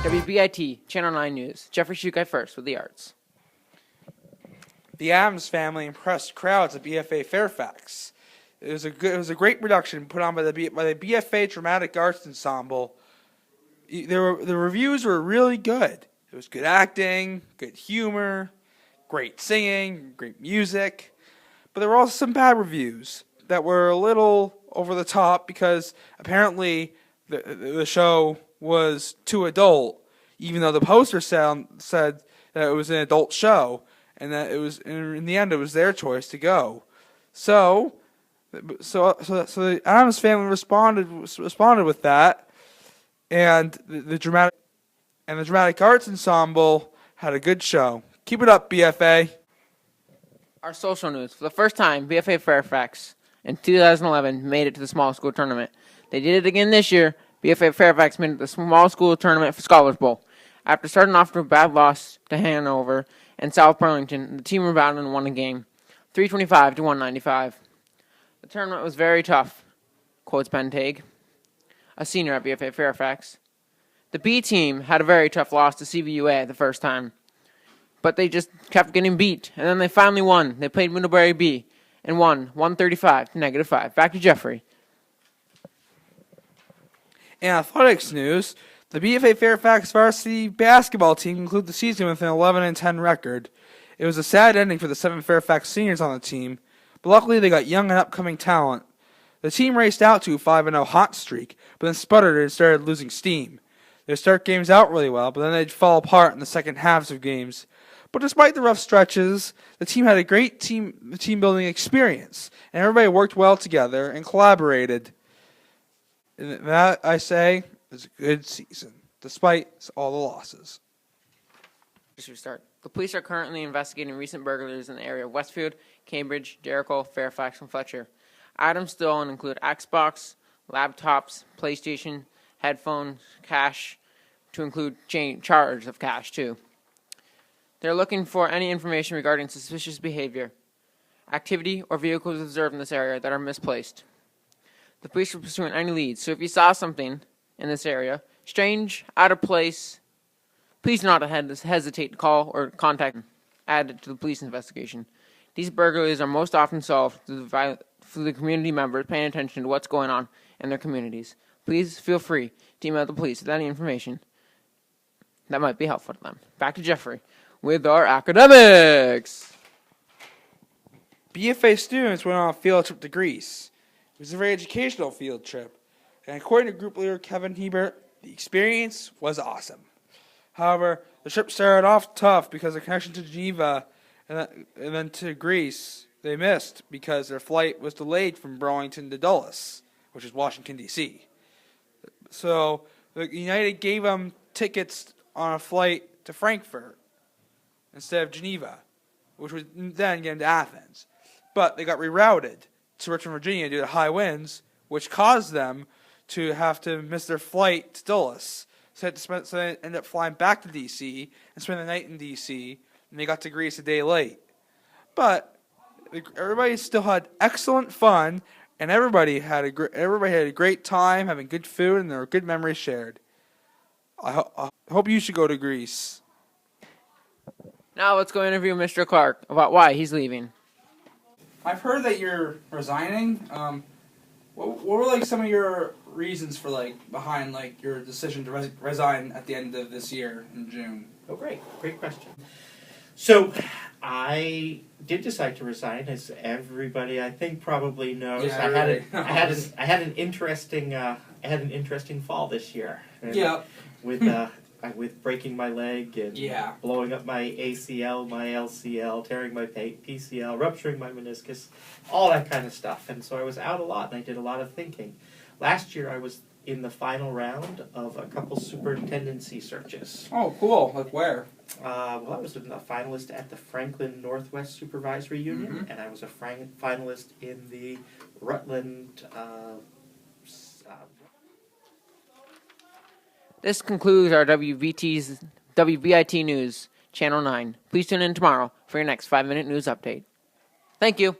WBIT, Channel 9 News. Jeffrey Shukai first with the arts. The Addams Family impressed crowds at BFA Fairfax. It was a great production put on by the BFA Dramatic Arts Ensemble. The reviews were really good. It was good acting, good humor, great singing, great music. But there were also some bad reviews that were a little over the top because apparently the show was too adult, even though the poster said that it was an adult show, and that it was in the end it was their choice to go. So the Addams Family responded with that, and the dramatic arts ensemble had a good show. Keep it up, BFA. Our social news. For the first time, BFA Fairfax in 2011 made it to the small school tournament. They did it again this year. BFA Fairfax made it to the small school tournament for Scholars Bowl. After starting off to a bad loss to Hanover and South Burlington, the team rebounded and won the game, 325 to 195. The tournament was very tough, quotes Ben Tague, a senior at BFA Fairfax. The B team had a very tough loss to CVUA the first time, but they just kept getting beat, and then they finally won. They played Middlebury B and won 135 to -5. Back to Jeffrey. In athletics news, the BFA Fairfax varsity basketball team concluded the season with an 11-10 record. It was a sad ending for the 7 Fairfax seniors on the team, but luckily they got young and upcoming talent. The team raced out to a 5-0 hot streak, but then sputtered and started losing steam. They'd start games out really well, but then they'd fall apart in the second halves of games. But despite the rough stretches, the team had a great team-building experience, and everybody worked well together and collaborated. And that, I say, is a good season, despite all the losses. The police are currently investigating recent burglaries in the area of Westfield, Cambridge, Jericho, Fairfax, and Fletcher. Items stolen include Xbox, laptops, PlayStation, headphones, cash, to include charge of cash, too. They're looking for any information regarding suspicious behavior, activity, or vehicles observed in this area that are misplaced. The police are pursuing any leads, so if you saw something in this area, strange, out of place, please do not hesitate to call or contact added to the police investigation. These burglaries are most often solved through the community members paying attention to what's going on in their communities. Please feel free to email the police with any information that might be helpful to them. Back to Jeffrey with our academics. BFA students went on a field trip to Greece. It was a very educational field trip, and according to group leader Kevin Hebert, the experience was awesome. However, the trip started off tough because the connection to Geneva and then to Greece they missed because their flight was delayed from Burlington to Dulles, which is Washington, D.C. So United gave them tickets on a flight to Frankfurt instead of Geneva, which would then get into Athens. But they got rerouted to Richmond, Virginia due to high winds, which caused them to have to miss their flight to Dulles. So they ended up flying back to D.C. and spend the night in D.C., and they got to Greece a day late. But everybody still had excellent fun, and everybody had a great time, having good food, and there were good memories shared. I hope you should go to Greece. Now let's go interview Mr. Clark about why he's leaving. I've heard that you're resigning. What were some of your reasons for behind your decision to resign at the end of this year in June? Oh, great question. So I did decide to resign, as everybody I think probably knows. Yeah, I had an interesting fall this year. Yeah. With breaking my leg and blowing up my ACL, my LCL, tearing my PCL, rupturing my meniscus, all that kind of stuff. And so I was out a lot, and I did a lot of thinking. Last year I was in the final round of a couple superintendency searches. Oh, cool. Like where? Well, I was a finalist at the Franklin Northwest Supervisory Union, and I was a finalist in the Rutland... This concludes our WBIT News, Channel 9. Please tune in tomorrow for your next 5-minute news update. Thank you.